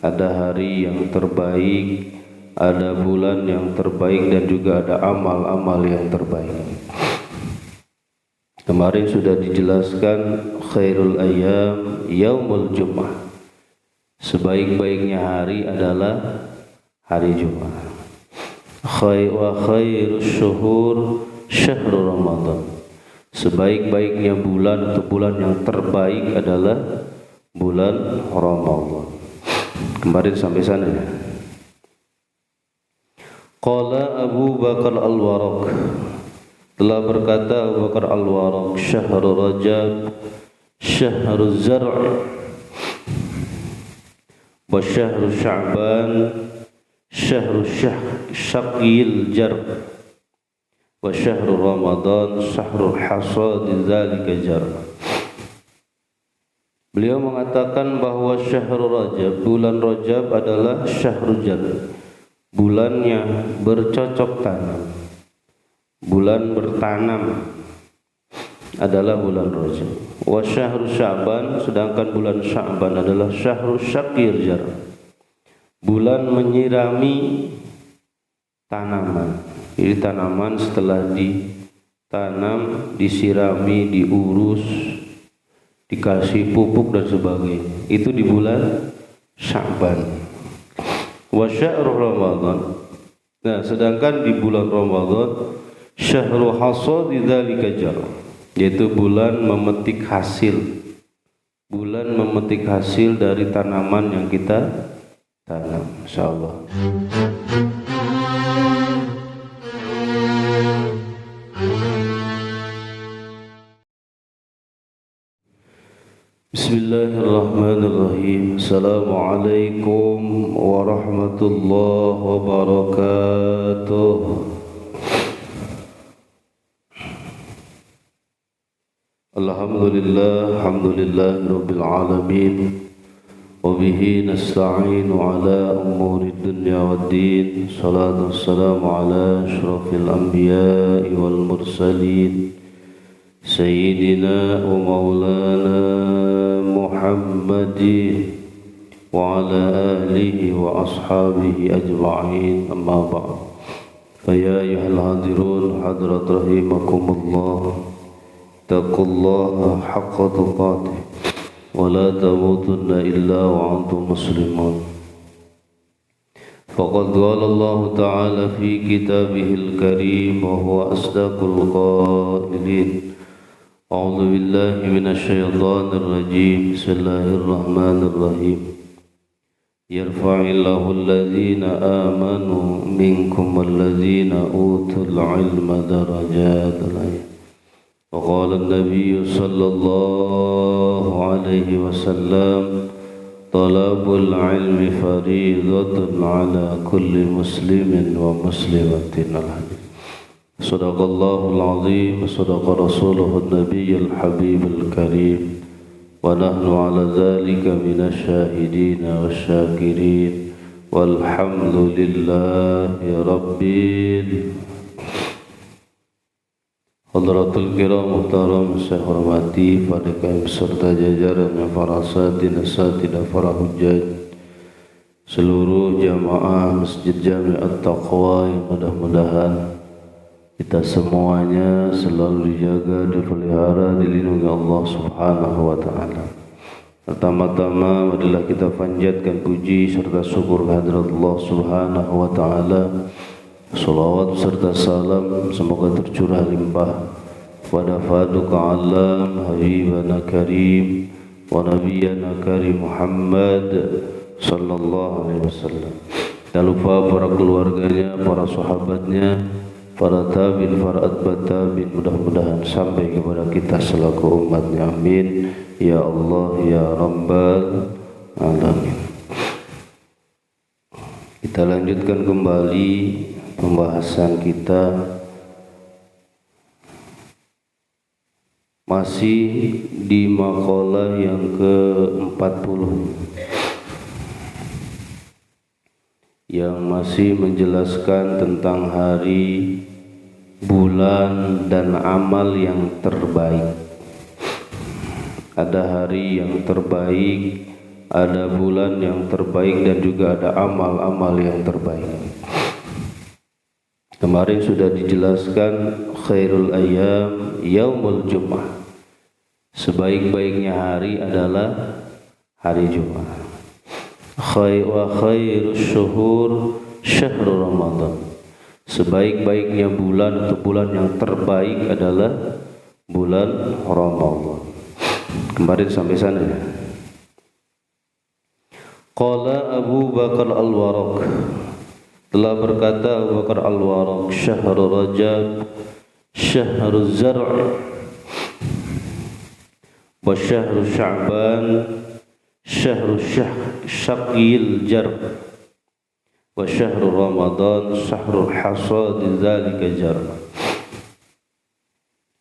ada hari yang terbaik, ada bulan yang terbaik, dan juga ada amal-amal yang terbaik. Kemarin sudah dijelaskan khairul ayyam yaumul Jumat. Sebaik-baiknya hari adalah hari Jumat. Wa khairus syuhur syahrul Ramadan. Sebaik-baiknya bulan atau bulan yang terbaik adalah bulan Ramadan. Kemarin sampai sana ya. Qala Abu Bakar Al-Waraq, telah berkata Abu Bakar Al-Waraq, syahrul Rajab syahrul zar' wa syahrul Sya'ban syahrul syaqil jar' wa syahrul Ramadan syahrul hasad dzalika jar'. Beliau mengatakan bahwa syahrul Rajab, bulan Rajab adalah syahrul jar', bulannya bercocok tanam, bulan bertanam adalah bulan Rajab. Wa syahrul Sya'ban, sedangkan bulan Sya'ban adalah syahrul syaqir jar', bulan menyirami tanaman. Jadi tanaman setelah ditanam, disirami, diurus, dikasih pupuk dan sebagainya, itu di bulan Sya'ban. Wa syahrul Ramadan, nah sedangkan di bulan Ramadan syahrul hasad dzalika jar', yaitu bulan memetik hasil, bulan memetik hasil dari tanaman yang kita tanam, insyaallah. Bismillahirrahmanirrahim. Assalamualaikum warahmatullahi wabarakatuh. Alhamdulillah, alhamdulillahirabbil alamin. Wa bihi nasta'inu ala umurid dunya waddin. Shalatu wassalamu ala asyrafil anbiya'i wal mursalin. Sayyidina wa maulana Muhammadin wa ala alihi wa ashabihi ajma'in, amma ba'd. Fa ya ayyuhal hadirun hadrat rahimakumullah, taqullaha haqqa tuqatih wa la tamutunna illa wa antum muslimun. Faqad qala Allah ta'ala fi kitabihil karim wa huwa asdaqul qailin. A'udzu billahi minasy syaithanir rajim. Bismillahirrahmanirrahim. Yarfa'illahu alladhina amanu minkum walladhina utul ilma darajatan. Wa qala an-nabiy sallallahu alaihi wasallam, talabul ilmi fariidatun ala kulli muslimin wa muslimatin. Sadaqallahul azim, sadaqa rasuluhun nabiyyul habibul karim, wa nahnu ala dhalika minasyahidin wasyakirin, walhamdulillahi rabbil. Hadratul kiram muhtaram saya hormati pada kami serta jajaran para asatidz asatidzah para hujjaj, seluruh jamaah Masjid Jami' At-Taqwa, yang mudah-mudahan kita semuanya selalu dijaga, dipelihara, dilindungi Allah Subhanahu wa ta'ala. Pertama-tama marilah kita panjatkan puji serta syukur kehadirat Allah Subhanahu wa ta'ala. Salawat serta salam semoga tercurah limpah pada Faduka Alam Habibana Karim wa Nabiyana Karim Muhammad sallallahu alaihi wasallam. Tak lupa para keluarganya, para sahabatnya, para tabi'in, para atba' tabi'in, mudah-mudahan sampai kepada kita selaku umatnya, amin ya Allah ya Rabbal alamin. Kita lanjutkan kembali pembahasan kita, masih di maqalah yang ke-40 yang masih menjelaskan tentang hari, bulan, dan amal yang terbaik. Ada hari yang terbaik, ada bulan yang terbaik dan juga ada amal-amal yang terbaik. Kemarin sudah dijelaskan khairul ayyam yaumul Jumat. Sebaik-baiknya hari adalah hari Jumat. Wa khairus syuhur syahrul Ramadan. Sebaik-baiknya bulan atau bulan yang terbaik adalah bulan Ramadan. Kemarin sampai sana ya. Qala Abu Bakar Al-Waraq, telah berkata Abu Bakar Al-Waraq, syahrul Rajab syahrul zar' wa syahrul Sya'ban syahrul syaqil jar wa syahrul Ramadan syahrul hasad dzalika jar.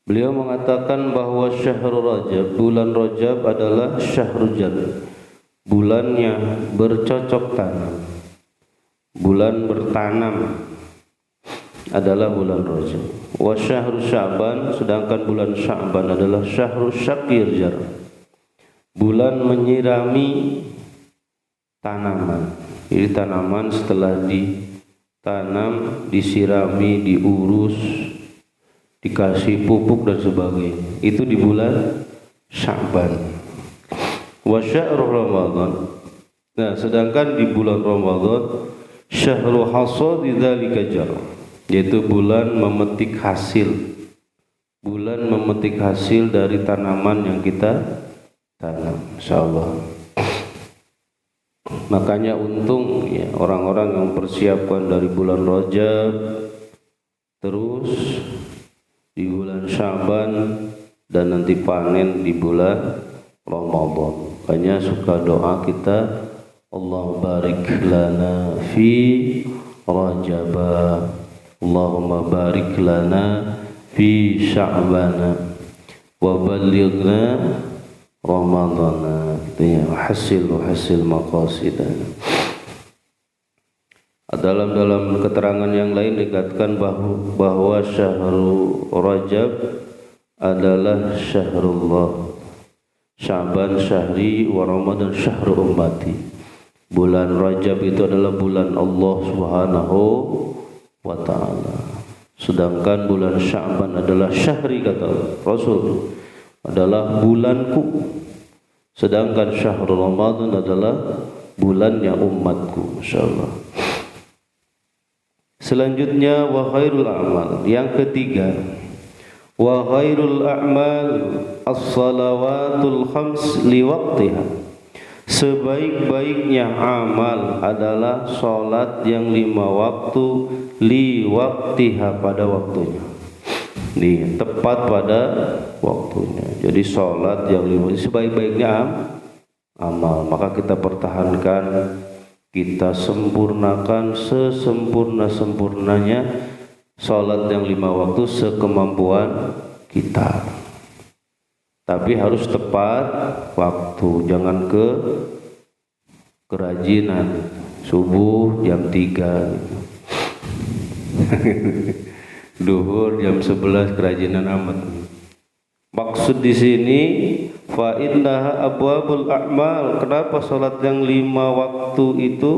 Beliau mengatakan bahwa syahrul Rajab, bulan Rajab adalah syahrul jar, bulannya bercocok tanam, bulan bertanam adalah bulan Rajab. Wa syahrul Sya'ban, sedangkan bulan Sya'ban adalah syahrul syaqir jar, bulan menyirami tanaman. Jadi tanaman setelah ditanam, disirami, diurus, dikasih pupuk dan sebagainya, itu di bulan Sya'ban. Wa syahrul Ramadan, nah sedangkan di bulan Ramadan syahrul hasad dzalika jar, yaitu bulan memetik hasil, bulan memetik hasil dari tanaman yang kita tanam, insyaallah. Makanya untung ya orang-orang yang persiapkan dari bulan Rajab terus di bulan Sya'ban dan nanti panen di bulan Ramadan. Makanya suka doa kita, Allah barik lana fi Rajaba, Allahumma barik lana fi Sya'bana wa ballighna Ramadana, gitu ya, hasil maqasidana. Dalam keterangan yang lain dikatakan bahwa syahrul Rajab adalah syahrullah, Sya'ban syahri wa Ramadan syahru ummati. Bulan Rajab itu adalah bulan Allah Subhanahu wa ta'ala. Sedangkan bulan Sya'ban adalah syahri, kata Rasul, adalah bulanku. Sedangkan syahrul Ramadan adalah bulannya umatku, insyaallah. Selanjutnya wa khairul a'mal, yang ketiga, wa khairul a'mal as-salawatul khams li waqtiha. Sebaik-baiknya amal adalah salat yang 5 waktu li waqtiha, pada waktunya, tepat pada waktunya. Jadi salat yang 5 sebaik-baiknya amal, maka kita pertahankan, kita sempurnakan sesempurna-sempurnanya salat yang 5 waktu sekemampuan kita. Tapi harus tepat waktu, jangan kerajinan subuh jam 3 gitu. Duhur jam 11 kerajinan amat. Maksud di sini fa innaha abwabul a'mal. Kenapa salat yang 5 waktu itu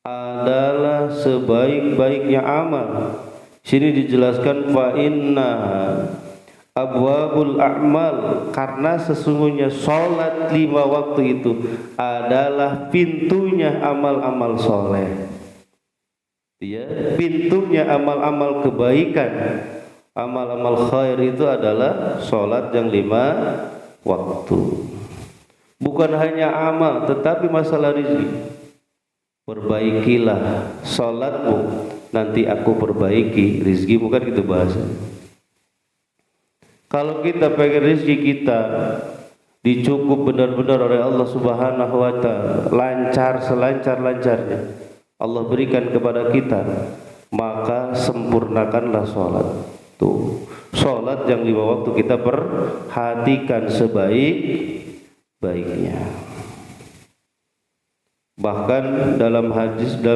adalah sebaik-baiknya amal? Sini dijelaskan fa innaha abwabul a'mal, karena sesungguhnya salat 5 waktu itu adalah pintunya amal-amal soleh. Ya, pintunya amal-amal kebaikan, amal-amal khair itu adalah salat yang 5 waktu. Bukan hanya amal, tetapi masalah rezeki. Perbaikilah salatmu, nanti aku perbaiki rezeki, bukan gitu bahasa. Kalau kita pengen rezeki kita dicukup benar-benar oleh Allah Subhanahu wa ta'ala, lancar selancar-lancarnya Allah berikan kepada kita, maka sempurnakanlah sholat. Tuh, sholat yang 5 waktu kita perhatikan sebaik-baiknya. Bahkan dalam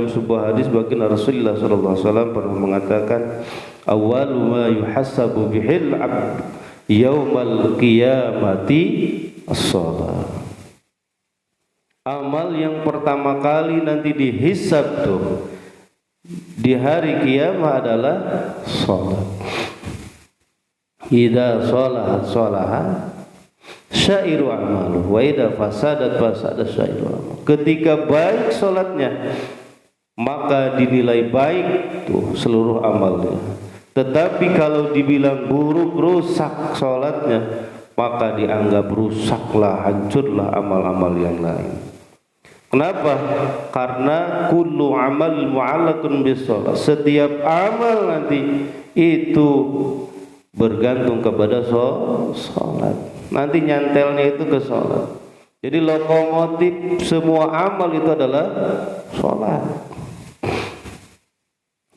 sebuah hadis baginda Rasulullah SAW pernah mengatakan, awwalu ma yuhassabu bihil abd yaumal qiyamati as-shalah. Amal yang pertama kali nanti dihisab tuh di hari kiamat adalah salat. Idza sholahat sholaha syairu amalu wa idza fasadat fasada syairu amalu. Ketika baik salatnya maka dinilai baik tuh seluruh amalnya. Tetapi kalau dibilang buruk, rusak salatnya, maka dianggap rusaklah, hancurlah amal-amal yang lain. Kenapa? Karena kullu amal mu'allaqun bis shalah. Setiap amal nanti itu bergantung kepada salat. Nanti nyantelnya itu ke salat. Jadi lokomotif semua amal itu adalah salat.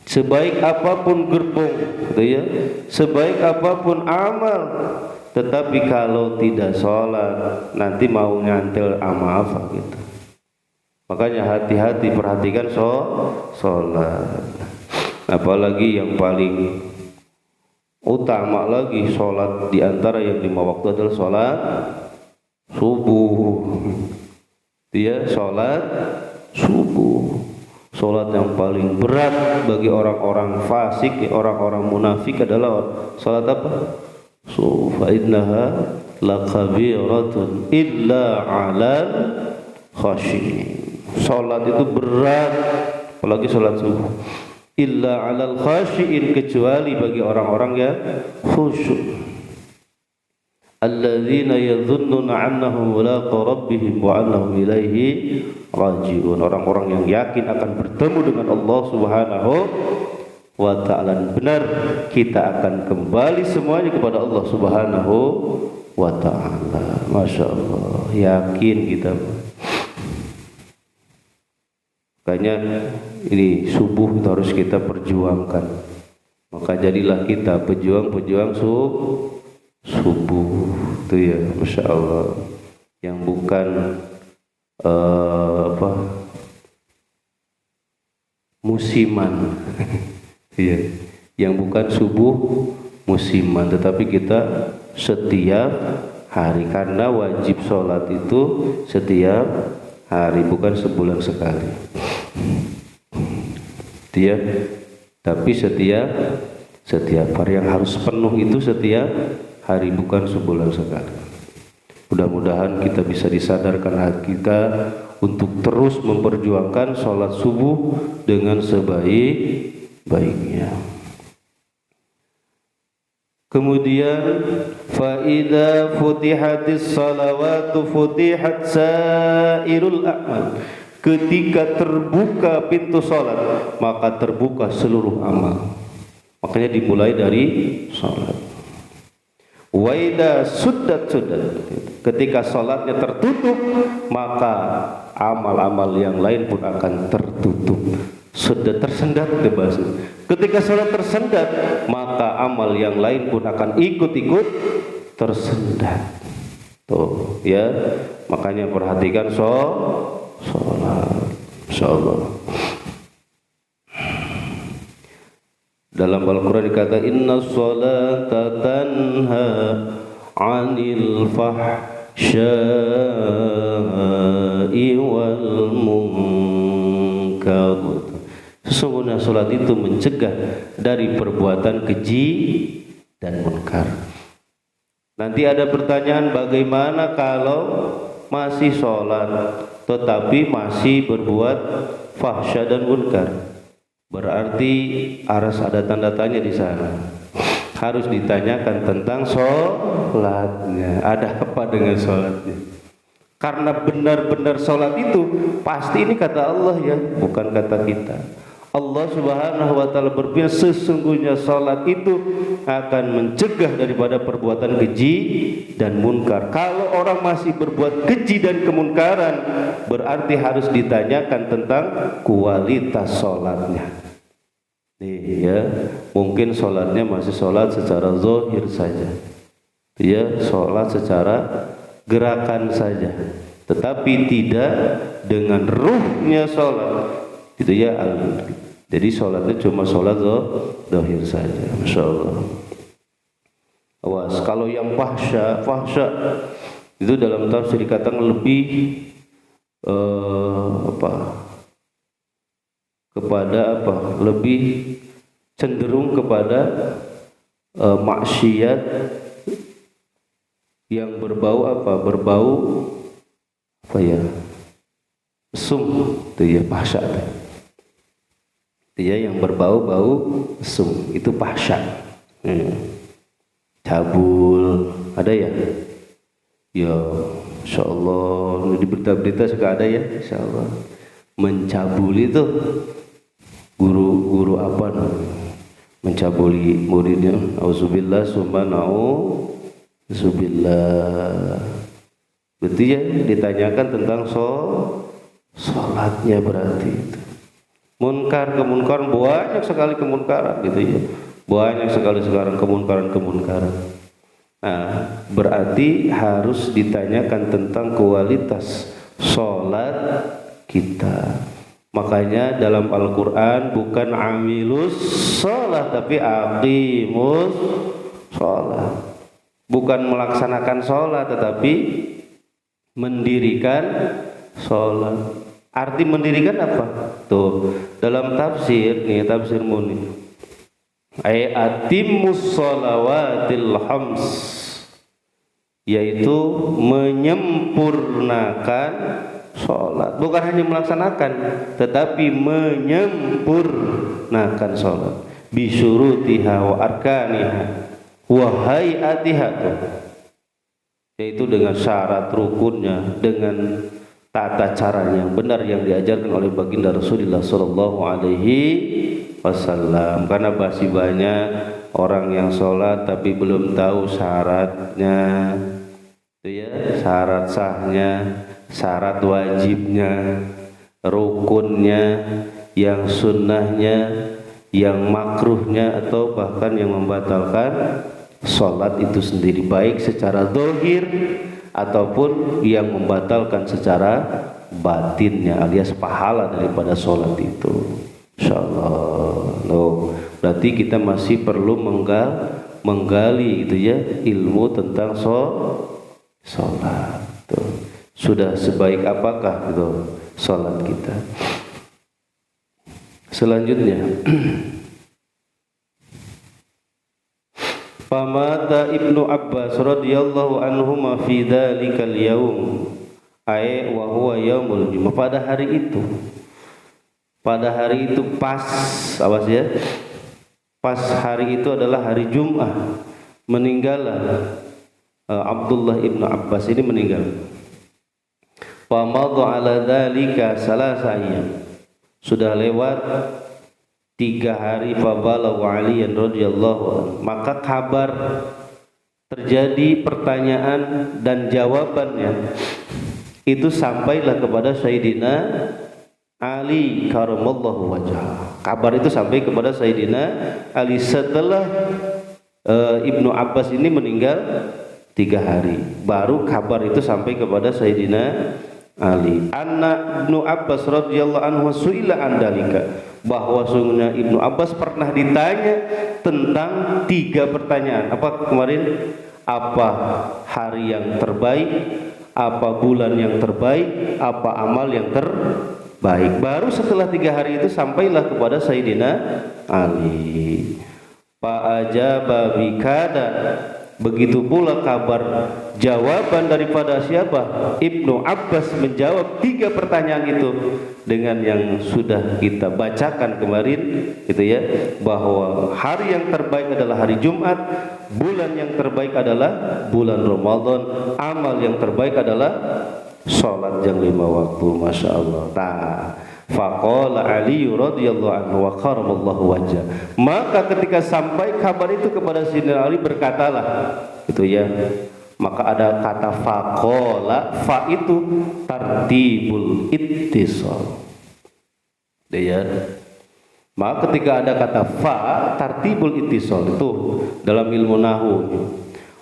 Sebaik apapun gerbong, gitu ya, sebaik apapun amal, tetapi kalau tidak sholat, nanti mau nyantel ama apa gitu. Makanya hati-hati, perhatikan sholat. Apalagi yang paling utama lagi sholat, diantara yang 5 waktu adalah sholat subuh. Dia sholat subuh. Sholat yang paling berat bagi orang-orang fasik, orang-orang munafik adalah sholat apa? Fa innaha lakabiratun illa 'alal khashiyin. Sholat itu berat, apalagi sholat subuh. Illa 'alal khashiyin, kecuali bagi orang-orang yang khusyuk. Alladzina yadhunnuna annahum mulaqu rabbihim wa annahum ilaihi raji'un. Orang-orang yang yakin akan bertemu dengan Allah Subhanahu wa ta'ala. Benar, kita akan kembali semuanya kepada Allah Subhanahu wa ta'ala. Masya Allah, yakin kita. Makanya ini subuh itu harus kita perjuangkan. Maka jadilah kita pejuang-pejuang subuh itu ya, Masya Allah, yang bukan musiman ya, yang bukan subuh musiman, tetapi kita setiap hari, karena wajib sholat itu setiap hari, bukan sebulan sekali dia, tapi setiap hari, yang harus penuh itu setiap hari, bukan sebulan sekali. Mudah-mudahan kita bisa disadarkan hati kita untuk terus memperjuangkan sholat subuh dengan sebaik-baiknya. Kemudian faida futihatis salawatu futihat sairul a'mal. Ketika terbuka pintu sholat, maka terbuka seluruh amal. Makanya dimulai dari sholat. Waida sudat, ketika sholatnya tertutup, maka amal-amal yang lain pun akan tertutup. Sudah tersendat bahasa. Ketika sholat tersendat, maka amal yang lain pun akan ikut-ikut tersendat. Tuh ya, makanya perhatikan sholat. Insyaallah. Dalam Al-Quran dikata inna sholata tanha 'anil fahsya'i wal munkar. Sesungguhnya sholat itu mencegah dari perbuatan keji dan munkar. Nanti ada pertanyaan, bagaimana kalau masih sholat tetapi masih berbuat fahsya dan munkar? Berarti harus ada tanda-tanya di sana. Harus ditanyakan tentang sholatnya. Ada apa dengan sholatnya? Karena benar-benar sholat itu pasti, ini kata Allah ya, bukan kata kita. Allah Subhanahu wa ta'ala berfirman, sesungguhnya sholat itu akan mencegah daripada perbuatan keji dan munkar. Kalau orang masih berbuat keji dan kemunkaran, berarti harus ditanyakan tentang kualitas sholatnya. Nih ya, mungkin sholatnya masih sholat secara zahir saja, ya, sholat secara gerakan saja, tetapi tidak dengan ruhnya sholat, gitu ya. Jadi sholatnya cuma sholat zahir saja. Masya Allah. Awas, kalau yang fahsya itu dalam tafsir dikatakan lebih lebih cenderung kepada maksiat yang berbau mesum itu ya, fahsya itu ya, yang berbau mesum itu fahsya. Cabul ada ya, insyaallah di berita-berita suka ada ya, insyaallah mencabuli itu guru apa namanya, mencabuli muridnya, auzubillah summa na'udzubillah. Berarti ya ditanyakan tentang sholatnya, berarti itu kemunkaran banyak sekali kemunkaran gitu ya, banyak sekali sekarang kemunkaran. Nah, berarti harus ditanyakan tentang kualitas sholat kita. Makanya dalam Al-Quran bukan amilus sholat, tapi aqimus sholat. Bukan melaksanakan sholat, tetapi mendirikan sholat. Arti mendirikan apa? Tuh, dalam tafsir Muni, atimmus sholawatil khams, yaitu menyempurnakan sholat. Bukan hanya melaksanakan, tetapi menyempurnakan sholat. Bisyurutiha wa arkaniha wa hayatiha, yaitu dengan syarat rukunnya, dengan tata cara yang benar yang diajarkan oleh baginda Rasulullah sallallahu alaihi wasallam. Karena masih banyak orang yang sholat tapi belum tahu syaratnya, itu ya, syarat sahnya, syarat wajibnya, rukunnya, yang sunnahnya, yang makruhnya, atau bahkan yang membatalkan sholat itu sendiri, baik secara zahir ataupun yang membatalkan secara batinnya, alias pahala daripada sholat itu. Insyaallah. Berarti kita masih perlu menggali gitu ya, ilmu tentang sholat. Sudah sebaik apakah itu sholat kita? Selanjutnya, Famata Ibnu Abbas radhiyallahu anhuma fi dzalikal yaum, ay wa huwa yaumul jumat. Pada hari itu pas, awas ya, pas hari itu adalah hari Jumat, meninggallah Abdullah Ibnu Abbas ini meninggal. Famadha ala dzalika salasa ayyam, sudah lewat 3 hari. Fabalagha Aliyan radhiyallahu anhu, maka kabar terjadi pertanyaan dan jawabannya itu sampailah kepada Sayyidina Ali karamallahu wajhah. Kabar itu sampai kepada Sayyidina Ali setelah Ibnu Abbas ini meninggal 3 hari, baru kabar itu sampai kepada Sayyidina Ali. Anna Ibnu Abbas radhiyallahu anhu su'ila an dalika, bahwa sungguhnya Ibnu Abbas pernah ditanya tentang 3 pertanyaan. Apa kemarin? Apa hari yang terbaik, apa bulan yang terbaik, apa amal yang terbaik. Baru setelah 3 hari itu sampailah kepada Sayyidina Ali. Fa'ajaba bikada, begitu pula kabar jawaban daripada siapa? Ibnu Abbas menjawab 3 pertanyaan itu dengan yang sudah kita bacakan kemarin, gitu ya, bahwa hari yang terbaik adalah hari Jumat, bulan yang terbaik adalah bulan Ramadan, amal yang terbaik adalah sholat yang 5 waktu. Masya Allah. Faqala Ali radhiyallahu anhu wa karamallahu wajhah, maka ketika sampai kabar itu kepada Sayyidina Ali, berkatalah, itu ya, maka ada kata faqala, fa itu tartibul ittisal, ya. Maka ketika ada kata fa tartibul ittisal itu dalam ilmu nahwu,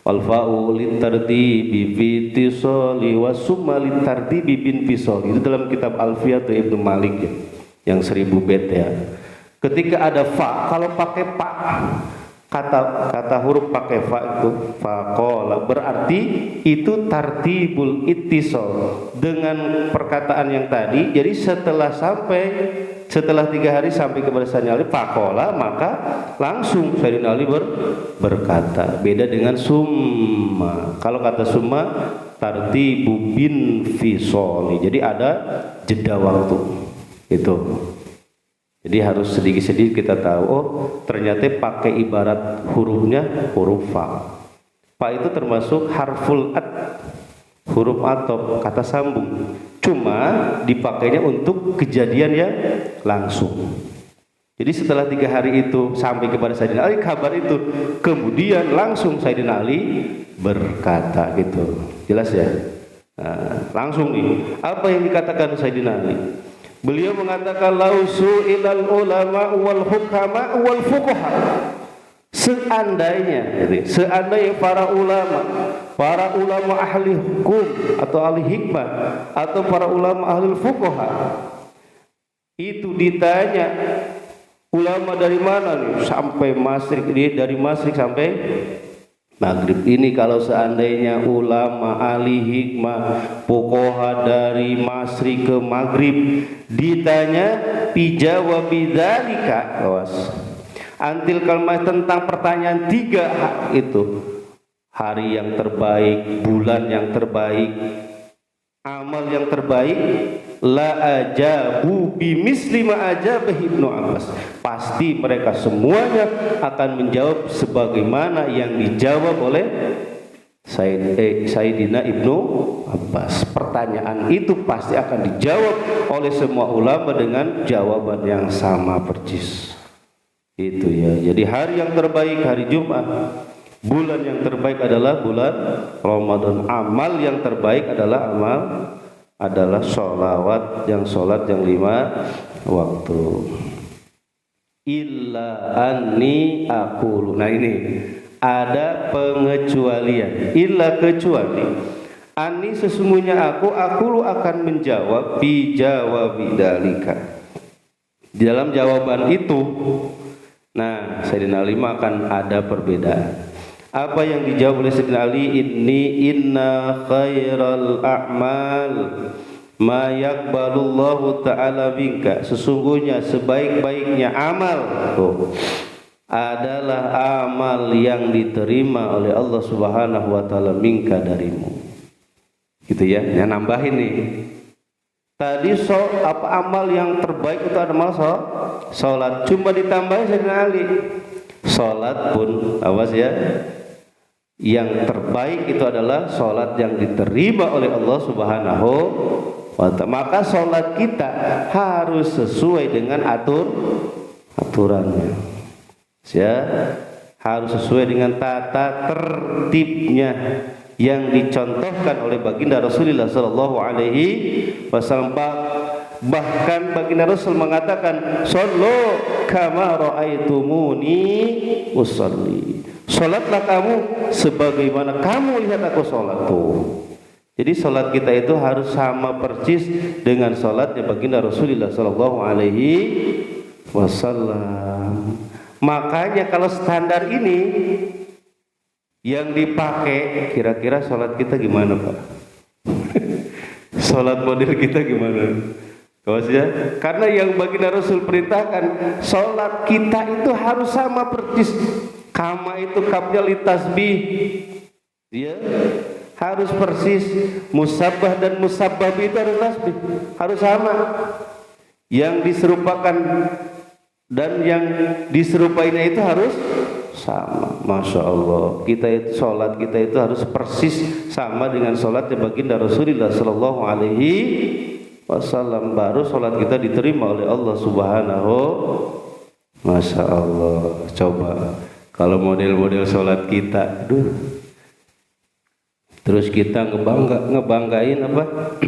wal fa'u litartibi bitisali wa summa litartibi bin fisal, itu dalam kitab Alfiyah Ibnu Malik ya, yang 1000 bait ya. Ketika ada fa, kalau pakai pa, kata huruf pakai fa itu faqala, berarti itu tartibul ittisal dengan perkataan yang tadi. Jadi setelah 3 hari sampai kepada Sayyidina Ali faqala, maka langsung Sayyidina Ali berkata. Beda dengan summa. Kalau kata summa tartibu bin fisoli, jadi ada jeda waktu itu. Jadi harus sedikit-sedikit kita tahu, oh ternyata pakai ibarat hurufnya huruf fa. Fa itu termasuk harful ad, huruf atop, kata sambung. Cuma dipakainya untuk kejadian yang langsung. Jadi setelah 3 hari itu sampai kepada Sayyidina Ali kabar itu, kemudian langsung Sayyidina Ali berkata gitu. Jelas ya? Nah, langsung nih, apa yang dikatakan Sayyidina Ali? Beliau mengatakan lausu ilal ulama wal hukama wal fuqaha. Seandainya para ulama ahli hukum atau ahli hikmah atau para ulama ahli fuqaha itu ditanya, ulama dari mana nih? Sampai Masyrik, dari Masyrik sampai Maghrib. Ini kalau seandainya ulama ahli hikmah fuqaha dari Masyrik ke Maghrib ditanya bijawab bidzalika, awas antil kalmah, tentang pertanyaan 3 itu, hari yang terbaik, bulan yang terbaik, amal yang terbaik, la ajabu bimisli ma ajabah Ibnu Abbas, pasti mereka semuanya akan menjawab sebagaimana yang dijawab oleh Sayyidina Ibnu Abbas. Pertanyaan itu pasti akan dijawab oleh semua ulama dengan jawaban yang sama persis. Itu ya. Jadi hari yang terbaik hari Jumat, bulan yang terbaik adalah bulan Ramadan, amal yang terbaik adalah sholat yang 5 waktu. Illa anni aqulu. Nah ini ada pengecualian. Illa, kecuali ani, sesungguhnya aku akan menjawab bijawabi dalika, di dalam jawaban itu. Nah, Sayyidina Ali akan ada perbedaan. Apa yang dijawab oleh Sayyidina Ali? Inna khairal a'mal ma yaqbalullahu ta'ala minka, sesungguhnya sebaik-baiknya amal adalah amal yang diterima oleh Allah Subhanahu wa taala minka, darimu. Gitu ya. Yang nambahin nih. Tadi amal yang terbaik itu adalah salat. Cuma ditambahin Sayyidina Ali. Salat pun awas ya. Yang terbaik itu adalah salat yang diterima oleh Allah Subhanahu wa taala. Maka salat kita harus sesuai dengan aturannya. Ya, harus sesuai dengan tata tertibnya yang dicontohkan oleh baginda Rasulullah sallallahu alaihi wasallam. Bahkan baginda Rasul mengatakan, "Shallu kama raaitumuni usolli." Salatlah kamu sebagaimana kamu lihat aku salat tuh. Jadi salat kita itu harus sama persis dengan salatnya baginda Rasulullah sallallahu alaihi wasallam. Makanya kalau standar ini yang dipakai, kira-kira sholat kita gimana Pak? Sholat model kita gimana? Kawas ya? Karena yang baginda Rasul perintahkan, sholat kita itu harus sama persis. Kama itu kapnya litasbih, ya, harus persis. Musabbah dan musabbah itu harus tasbih, harus sama. Yang diserupakan dan yang diserupainya itu harus sama. Masya Allah, kita itu sholat kita itu harus persis sama dengan sholatnya baginda Rasulullah Sallallahu Alaihi Wasallam. Baru sholat kita diterima oleh Allah Subhanahu. Masya Allah. Coba kalau model-model sholat kita, terus kita ngebanggain apa?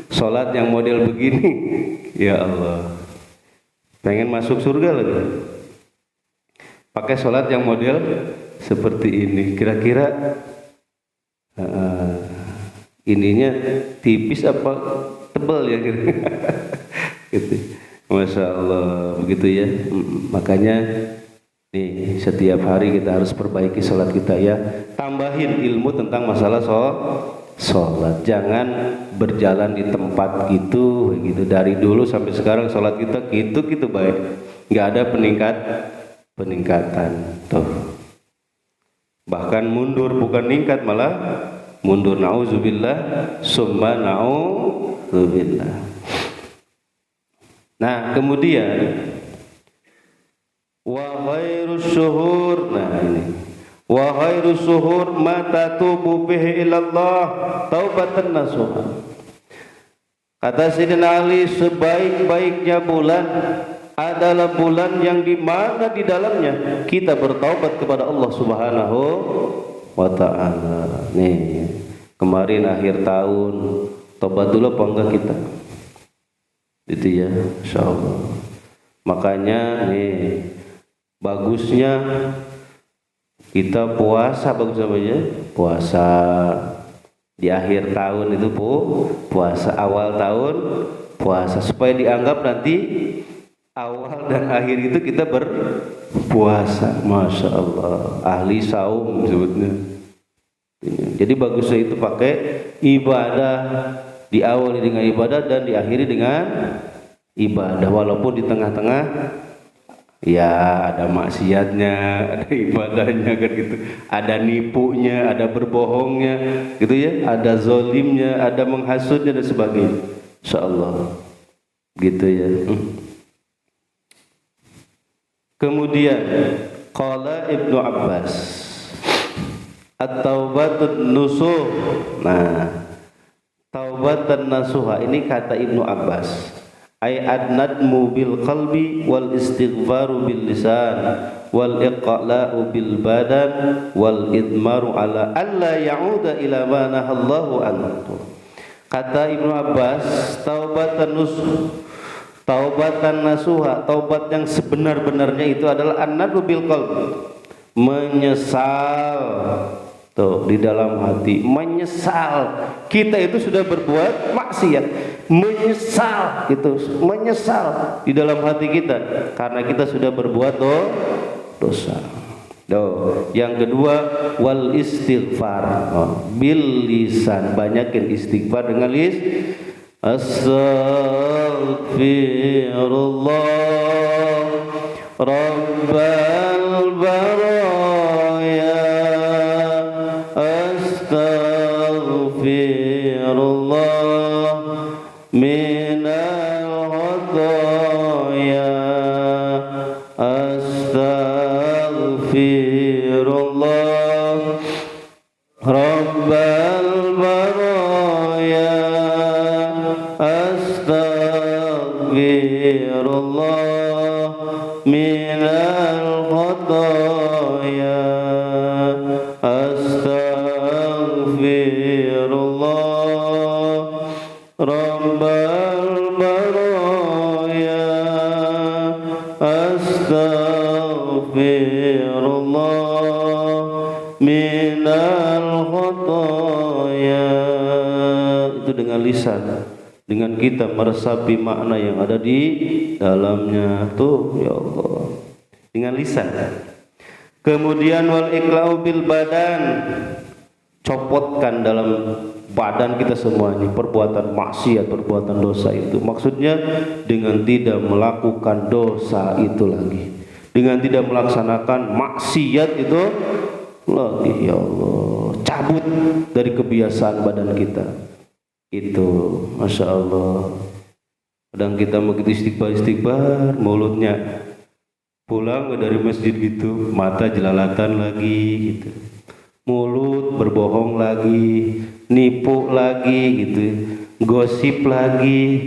Sholat yang model begini, ya Allah. Pengen masuk surga lagi. Pakai sholat yang model seperti ini. Kira-kira ininya tipis apa tebal ya? Gitu. Masya Allah, begitu ya. Makanya Nih, setiap hari kita harus perbaiki sholat kita ya. Tambahin ilmu tentang masalah sholat. Jangan berjalan di tempat gitu. Dari dulu sampai sekarang sholat kita gitu baik. Nggak ada peningkatan. Tuh. Bahkan mundur, bukan meningkat, malah mundur. Nauzubillah, summa nauzubillah. Nah, kemudian wa khairus syuhur, nah ini wa khairus syuhur ma tatubu bihi ilallah taubatan nasuha. Kata Sayyidina Ali, sebaik-baiknya bulan adalah bulan yang dimana di dalamnya kita bertaubat kepada Allah Subhanahu wa ta'ala. Nih, kemarin akhir tahun taubat dulu apa enggak kita? Itu ya, insyaallah. Makanya nih, bagusnya kita puasa, bagus namanya puasa di akhir tahun itu puasa, awal tahun puasa, supaya dianggap nanti awal dan akhir itu kita berpuasa. Masya Allah, ahli saum sebutnya. Jadi bagusnya itu pakai ibadah, diawali dengan ibadah dan diakhiri dengan ibadah, walaupun di tengah-tengah ya ada maksiatnya, ada ibadahnya kan gitu, ada nipunya, ada berbohongnya gitu ya, ada zolimnya, ada menghasutnya dan sebagainya. Insyaallah gitu ya. Kemudian qala Ibnu Abbas, at-taubatun nusuh. Nah, taubatan nasuha ini kata Ibnu Abbas, ay adnadmu bil qalbi wal istighfaru bil lisan wal iqla'u bil badan wal idmaru ala alla ya'uda ila ma nahallahu anhu. Kata Ibnu Abbas, taubatan nasuha, taubat yang sebenar-benarnya itu adalah annadu bil qalbi, menyesal tuh di dalam hati, menyesal kita itu sudah berbuat maksiat, menyesal di dalam hati kita karena kita sudah berbuat dosa. Yang kedua wal istighfar bil lisan, banyakin istighfar dengan astaghfirullah rabbal baraya astaghfirullah minal khataaya astaghfirullah rabbal baraya astaghfirullah minal khataaya astaghfirullah rabbal baraya astaghfirullah minal khataaya. Itu dengan lisan, dengan kita meresapi makna yang ada di dalamnya tuh ya Allah, dengan lisan. Kemudian wal iqla'u bil badan, copotkan dalam badan kita semuanya perbuatan maksiat, perbuatan dosa itu. Maksudnya dengan tidak melakukan dosa itu lagi, dengan tidak melaksanakan maksiat itu lagi ya Allah. Cabut dari kebiasaan badan kita itu, Masya Allah. Kadang kita begitu istighfar, mulutnya pulang dari masjid gitu, mata jelalatan lagi gitu, mulut berbohong lagi, nipu lagi gitu, gosip lagi,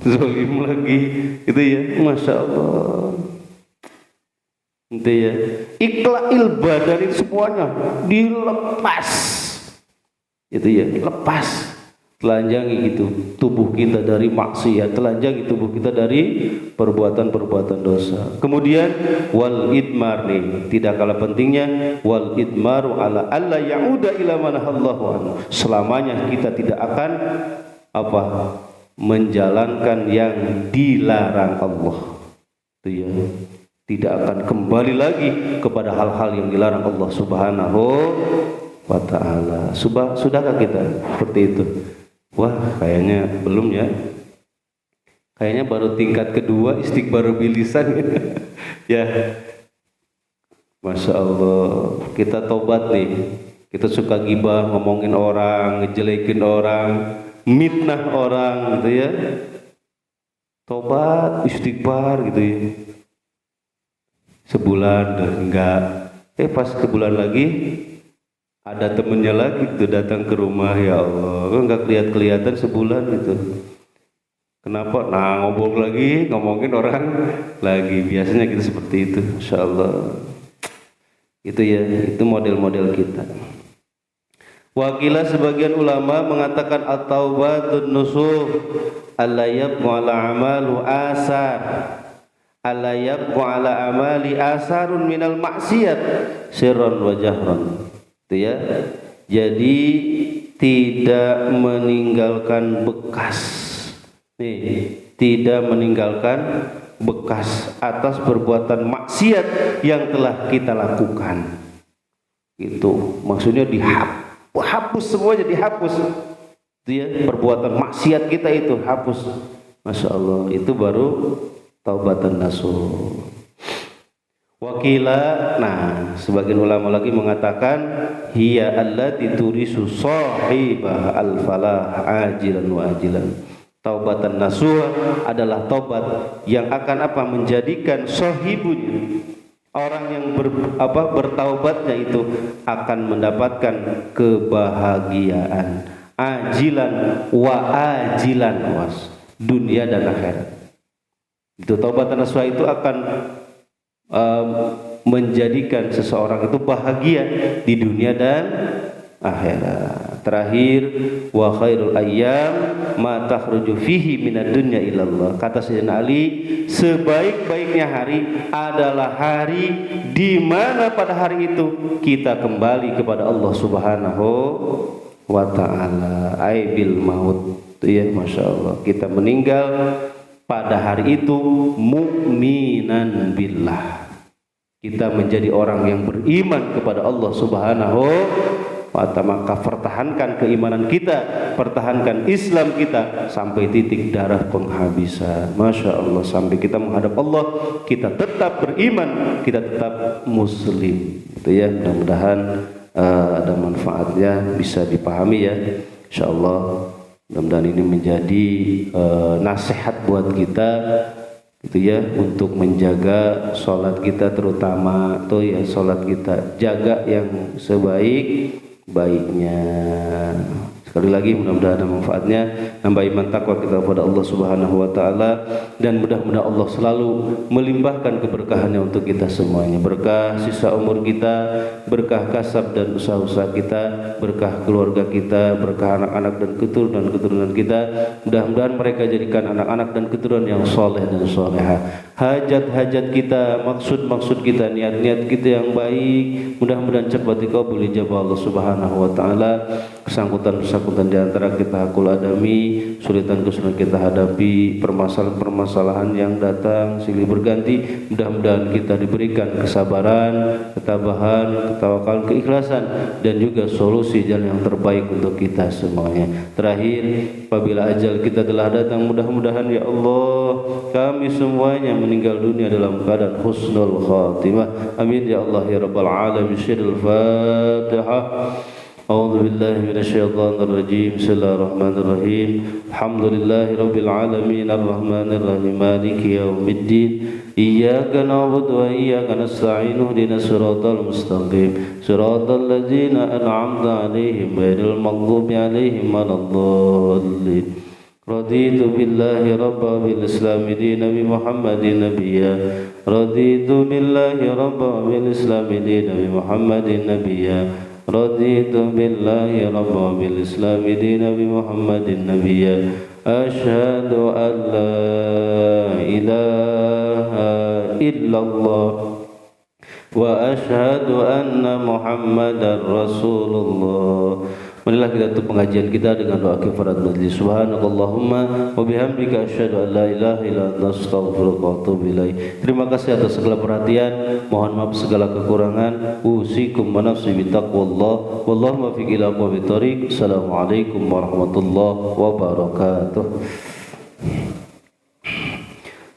zalim lagi gitu ya, Masya Allah. Gitu ya, iqla'il badan itu semuanya dilepas itu ya, lepas, telanjangi gitu tubuh kita dari maksiat, telanjangi tubuh kita dari perbuatan-perbuatan dosa. Kemudian wal idmar, nih tidak kalah pentingnya, wal idmaru ala alla ya'uda ila manahallahu anhu, selamanya kita tidak akan menjalankan yang dilarang Allah itu ya, tidak akan kembali lagi kepada hal-hal yang dilarang Allah Subhanahu wa ta'ala. Sudahkah kita seperti itu? Wah, kayaknya belum ya. Kayaknya baru tingkat kedua istighfar bilisan. Ya, Masya Allah, kita tobat nih. Kita suka gibah, ngomongin orang, ngejelekin orang, mitnah orang gitu ya. Tobat, istighfar gitu ya. Sebulan enggak. Pas sebulan lagi ada temennya lagi tuh datang ke rumah, ya Allah, enggak kelihatan sebulan gitu. Kenapa? Nah, ngobrol lagi, ngomongin orang lagi. Biasanya kita seperti itu, Masya Allah. Itu ya, itu model-model kita. Wakilah sebagian ulama mengatakan at-taubatun nusuh alla yabqa ala amalu asar, alla yabqa ala amali asarun minal maksiat sirran wa jahran. Itu ya. Jadi tidak meninggalkan bekas. Tidak meninggalkan bekas atas perbuatan maksiat yang telah kita lakukan. Itu maksudnya dihapus semuanya, dihapus. Itu ya, perbuatan maksiat kita itu hapus. Masya Allah, itu baru taubatan nasuh. Wakila, nah sebagian ulama lagi mengatakan hiya allati turisu sahibah al-falah ajilan wa ajilan. Taubatan nasuh adalah taubat yang akan menjadikan sahibunya, orang yang bertaubatnya itu akan mendapatkan kebahagiaan ajilan wa ajilan, was, dunia dan akhirat. Itu taubatan nasuh itu akan menjadikan seseorang itu bahagia di dunia dan akhirat. Terakhir, wa khairul ayyam ma takhruju fihi minad dunya ilallah. Kata Sayyidina Ali, sebaik-baiknya hari adalah hari di mana pada hari itu kita kembali kepada Allah Subhanahu wa ta'ala. Aibil maut. Ya, Masya Allah, kita meninggal pada hari itu mukminan billah. Kita menjadi orang yang beriman kepada Allah Subhanahu wa ta'ala. Maka pertahankan keimanan kita, pertahankan Islam kita sampai titik darah penghabisan. Masya Allah, sampai kita menghadap Allah, kita tetap beriman, kita tetap muslim. Itu ya, mudah-mudahan ada manfaatnya, bisa dipahami ya. Insya Allah, mudah-mudahan ini menjadi nasihat buat kita, gitu ya, untuk menjaga sholat kita, terutama tuh ya, sholat kita jaga yang sebaik-baiknya. Sekali lagi, mudah-mudahan ada manfaatnya, nambah iman takwa kita kepada Allah Subhanahu wa ta'ala, dan mudah-mudahan Allah selalu melimpahkan keberkahannya untuk kita semuanya. Berkah sisa umur kita, berkah kasab dan usaha-usaha kita, berkah keluarga kita, berkah anak-anak dan keturunan kita. Mudah-mudahan mereka jadikan anak-anak dan keturunan yang soleh dan soleha. Hajat-hajat kita, maksud-maksud kita, niat-niat kita yang baik, mudah-mudahan cepat dikabul ijabah Allah Subhanahu wa ta'ala. Kesangkutan di antara kita hakul adami, kesulitan-kesulitan kita hadapi, permasalahan-permasalahan yang datang silih berganti, mudah-mudahan kita diberikan kesabaran, ketabahan, ketawakalan, keikhlasan, dan juga solusi jalan yang terbaik untuk kita semuanya. Terakhir, apabila ajal kita telah datang, mudah-mudahan ya Allah, kami semuanya meninggal dunia dalam keadaan husnul khatimah. Amin ya Allah ya Rabbal alamin. Syirul Fatihah. A'udzu billahi minasyaitonir rajim. Bismillahirrahmanirrahim. Alhamdulillahi rabbil alamin arrahmanir rahim maliki yaumiddin. Iyyaka na'budu wa iyyaka nasta'in. Ihdinas siratal mustaqim. Siratal ladzina an'amta 'alaihim ghairil maghdubi 'alaihim waladdallin. Raditu billahi rabba bil islami dina bi Muhammadin nabiyya. Raditu billahi rabba bil islami dina bi Muhammadin nabiyya. Raditu billahi rabba bil islami dina bi Muhammadin nabiyya. Asyhadu an la ilaha illallah wa asyhadu anna Muhammadar Rasulullah. Marilah kita tutup pengajian kita dengan doa kifarat majlis. Subhanakallahumma wa bihamdika asyhadu an la ilaha illa anta astaghfiruka wa atubu ilaik. Terima kasih atas segala perhatian. Mohon maaf segala kekurangan. Usikum wa nafsi bitaqwallah. Wallahu muwaffiq ila aqwamit thoriq. Assalamualaikum warahmatullahi wabarakatuh.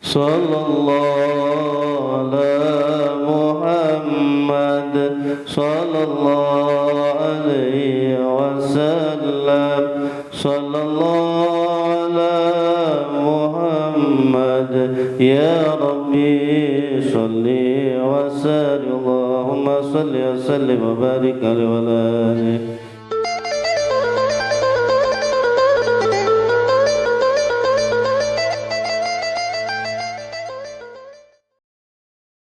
Sallallahu ala Muhammad sallallahu alaihi wasallam. Sallallahu ala Muhammad ya Rabbi salli wa sallim. Allahumma salli wa sallim wa barik alaihi wa alihi.